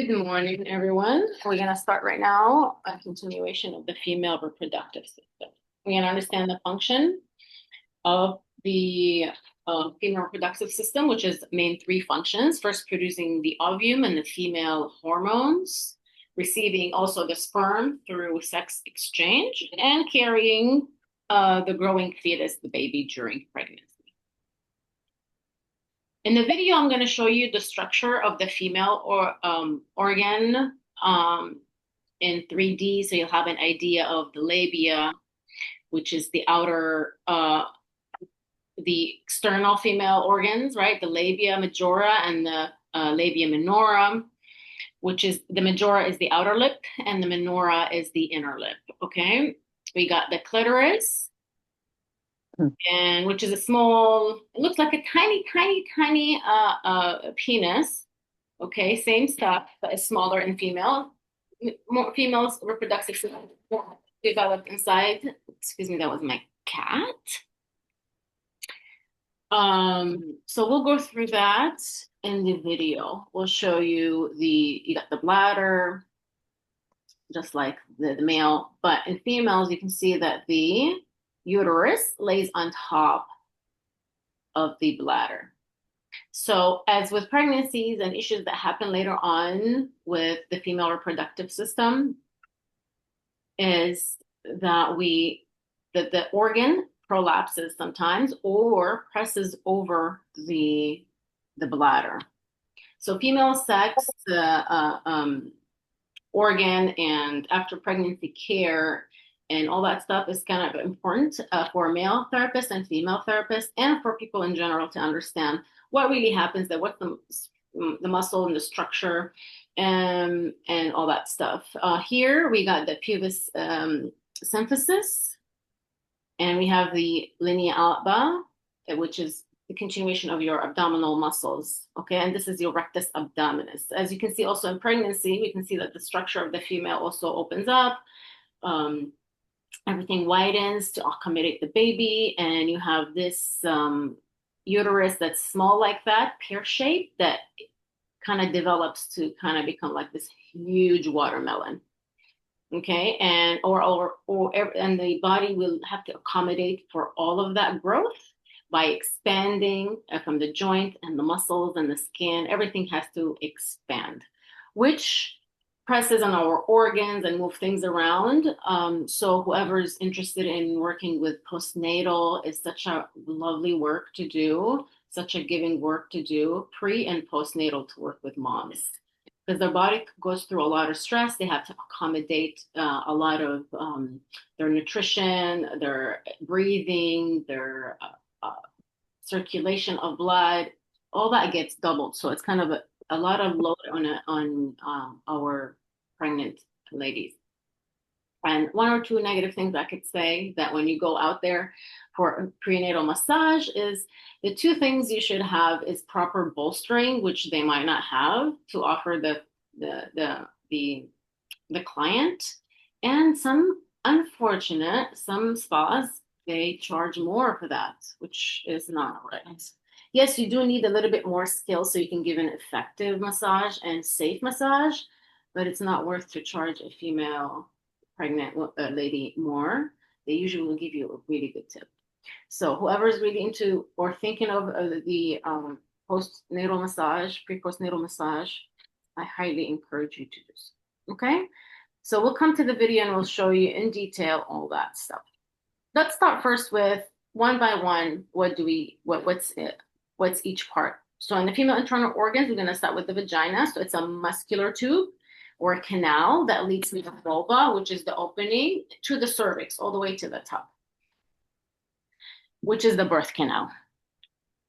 Good morning, everyone. We're going to start right now a continuation of the female reproductive system. We're going to understand the function of the female reproductive system, which is main three functions. First, producing the ovum and the female hormones, receiving also the sperm through sex exchange, and carrying the growing fetus, the baby, during pregnancy. In the video, I'm going to show you the structure of the female organ in 3D, so you'll have an idea of the labia, which is the outer, the external female organs, right? The labia majora and the labia minora, which is the majora is the outer lip and the minora is the inner lip, okay? We got the clitoris, and which is a small, it looks like a tiny penis. Okay, same stuff, but it's smaller in female. More females reproductive system developed inside. Excuse me, that was my cat. So we'll go through that in the video. We'll show you you got the bladder, just like the male, but in females, you can see that the uterus lays on top of the bladder. So as with pregnancies and issues that happen later on with the female reproductive system is that the organ prolapses sometimes or presses over the bladder. So female sex organ and after pregnancy care and all that stuff is kind of important for male therapists and female therapists and for people in general to understand what really happens there, what's the muscle and the structure and all that stuff. Here we got the pubis symphysis, and we have the linea alba, which is the continuation of your abdominal muscles. Okay, and this is your rectus abdominis. As you can see also in pregnancy, we can see that the structure of the female also opens up. Everything widens to accommodate the baby, and you have this uterus that's small like that, pear-shaped, that kind of develops to kind of become like this huge watermelon. Okay, and and the body will have to accommodate for all of that growth by expanding from the joint and the muscles and the skin. Everything has to expand, which presses on our organs and move things around. So whoever's interested in working with postnatal is such a lovely work to do, such a giving work to do, pre and postnatal, to work with moms. Because their body goes through a lot of stress. They have to accommodate a lot of their nutrition, their breathing, their circulation of blood. All that gets doubled. So it's kind of a lot of load on our pregnant ladies. And one or two negative things I could say that when you go out there for prenatal massage is the two things you should have is proper bolstering, which they might not have to offer the client. And some spas, they charge more for that, which is not right. Yes, you do need a little bit more skill so you can give an effective massage and safe massage, but it's not worth to charge a female pregnant lady more. They usually will give you a really good tip. So whoever's really into or thinking of the postnatal massage, pre-postnatal massage, I highly encourage you to do so. Okay? So we'll come to the video and we'll show you in detail all that stuff. Let's start first with one by one. What's each part? So in the female internal organs, we're going to start with the vagina. So it's a muscular tube or a canal that leads to the vulva, which is the opening, to the cervix, all the way to the top, which is the birth canal.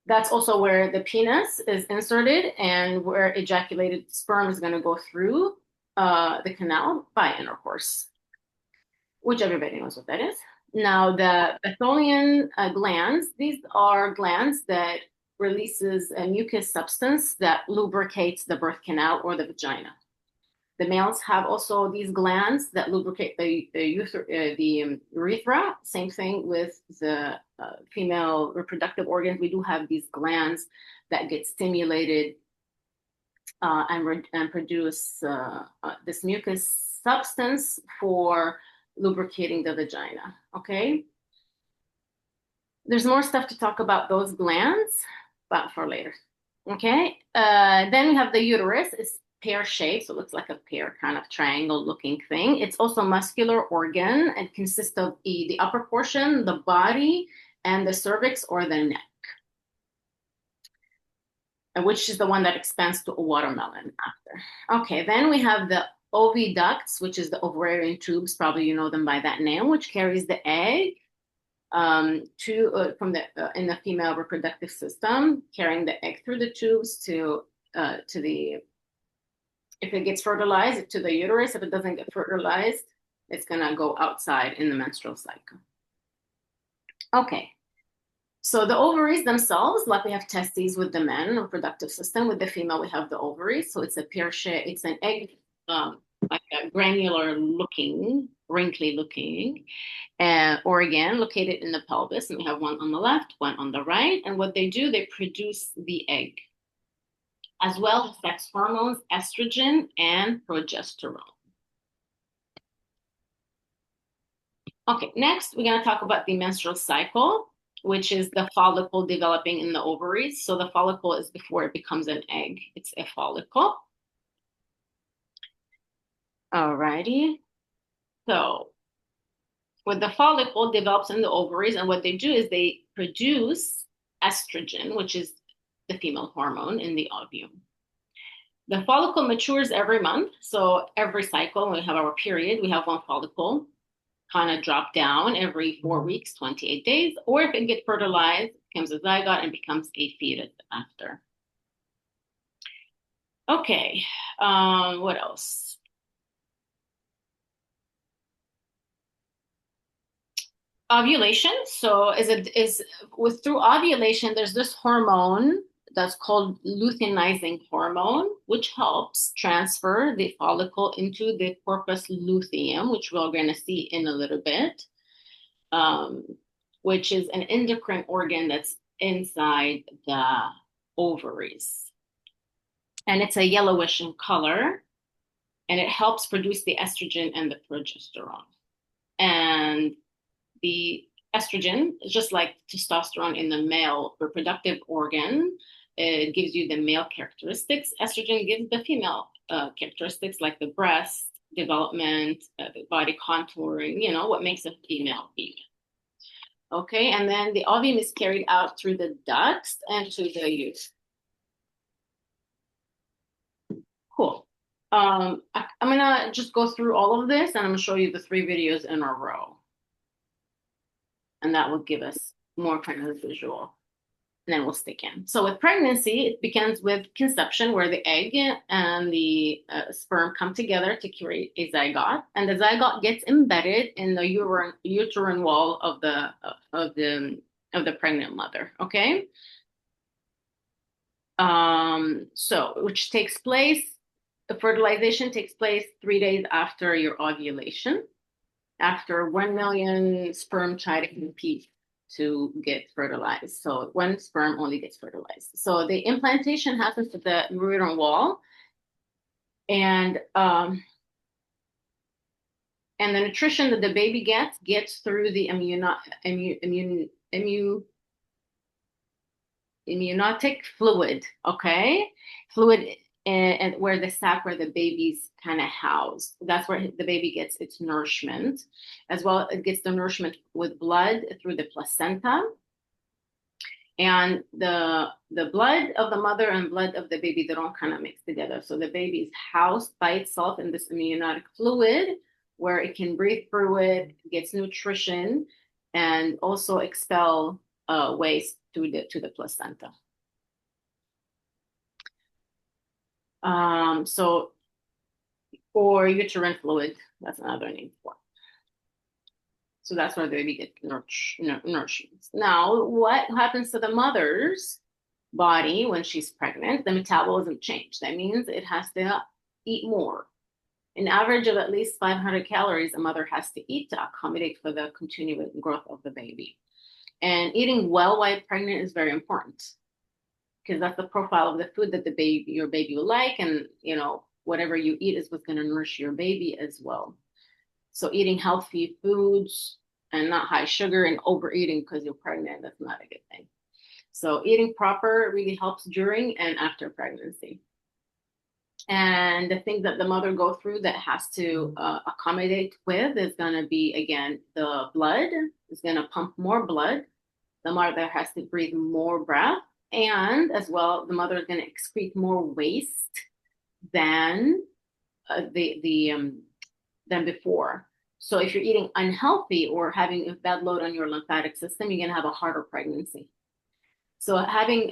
That's also where the penis is inserted and where ejaculated sperm is going to go through the canal by intercourse, which everybody knows what that is. Now, the Bartholian glands, these are glands that releases a mucus substance that lubricates the birth canal or the vagina. The males have also these glands that lubricate the urethra. Same thing with the female reproductive organs. We do have these glands that get stimulated and produce this mucus substance for lubricating the vagina. Okay. There's more stuff to talk about those glands, but for later. Okay. Then we have the uterus. It's pear-shaped, so it looks like a pear kind of triangle-looking thing. It's also a muscular organ. It consists of the upper portion, the body, and the cervix or the neck, which is the one that expands to a watermelon after. Okay, then we have the oviducts, which is the ovarian tubes. Probably you know them by that name, which carries the egg from the in the female reproductive system, carrying the egg through the tubes to the, if it gets fertilized, to the uterus. If it doesn't get fertilized, it's gonna go outside in the menstrual cycle. Okay, so the ovaries themselves, like we have testes with the men, reproductive system. With the female, we have the ovaries. So it's a pear shape. It's an egg, like a granular looking, wrinkly looking organ located in the pelvis. And we have one on the left, one on the right. And what they do, they produce the egg, as well as sex hormones, estrogen and progesterone. Okay, next we're going to talk about the menstrual cycle, which is the follicle developing in the ovaries. So the follicle is before it becomes an egg. It's a follicle. Alrighty. So with the follicle develops in the ovaries, and what they do is they produce estrogen, which is the female hormone in the ovum. The follicle matures every month. So every cycle, when we have our period, we have one follicle kind of drop down every 4 weeks, 28 days, or if it gets fertilized, it becomes a zygote and becomes a fetus after. Okay, what else? Ovulation. So through ovulation, there's this hormone that's called luteinizing hormone, which helps transfer the follicle into the corpus luteum, which we're going to see in a little bit, which is an endocrine organ that's inside the ovaries. And it's a yellowish in color, and it helps produce the estrogen and the progesterone. And the estrogen, just like testosterone in the male reproductive organ, it gives you the male characteristics. Estrogen gives the female characteristics like the breast development, the body contouring, you know, what makes a female female. Okay, and then the ovum is carried out through the ducts and to the uterus. Cool. I'm gonna just go through all of this, and I'm gonna show you the 3 videos in a row. And that will give us more kind of visual. And then we'll stick in. So with pregnancy, it begins with conception, where the egg and the sperm come together to create a zygote, and the zygote gets embedded in the uterine wall of the pregnant mother. Okay. So which takes place, the fertilization takes place 3 days after your ovulation, after 1 million sperm try to compete to get fertilized. So 1 sperm only gets fertilized. So the implantation happens at the uterine wall, and the nutrition that the baby gets through the amniotic fluid. Okay, fluid. And where the sac where the baby's kind of housed. That's where the baby gets its nourishment. As well, it gets the nourishment with blood through the placenta. And the blood of the mother and blood of the baby, they don't kind of mix together. So the baby is housed by itself in this amniotic fluid, where it can breathe through it, gets nutrition, and also expel waste to the placenta. So, or uterine fluid, that's another name for it. So that's where the baby gets nourishment. Now, what happens to the mother's body when she's pregnant? The metabolism changes. That means it has to eat more. An average of at least 500 calories a mother has to eat to accommodate for the continued growth of the baby. And eating well while pregnant is very important. because that's the profile of the food that your baby will like, and whatever you eat is what's going to nourish your baby as well. So eating healthy foods and not high sugar, and overeating because you're pregnant, that's not a good thing. So eating proper really helps during and after pregnancy. And the things that the mother go through that has to accommodate with is going to be, again, the blood is going to pump more blood. The mother has to breathe more breath, and as well, the mother is going to excrete more waste than than before. So if you're eating unhealthy or having a bad load on your lymphatic system, you're going to have a harder pregnancy. So having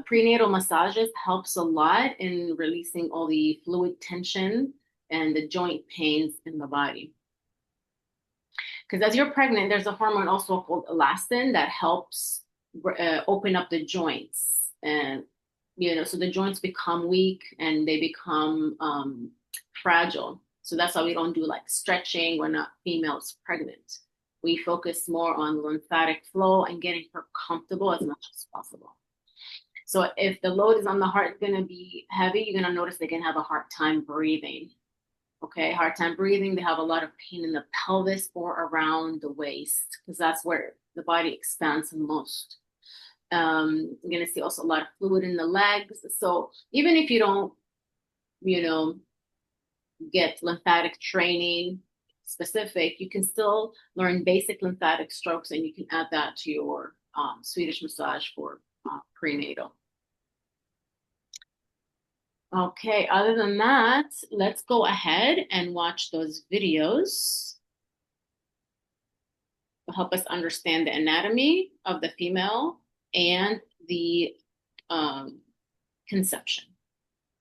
prenatal massages helps a lot in releasing all the fluid tension and the joint pains in the body. Because as you're pregnant, there's a hormone also called elastin that helps open up the joints, and so the joints become weak and they become fragile. So that's why we don't do like stretching when a female's pregnant. We focus more on lymphatic flow and getting her comfortable as much as possible. So if the load is on the heart, it's going to be heavy. You're going to notice they're going to have a hard time breathing. Okay, hard time breathing. They have a lot of pain in the pelvis or around the waist, because that's where the body expands the most. You're going to see also a lot of fluid in the legs. So even if you don't, get lymphatic training specific, you can still learn basic lymphatic strokes, and you can add that to your Swedish massage for prenatal. Okay, other than that, let's go ahead and watch those videos to help us understand the anatomy of the female and the conception.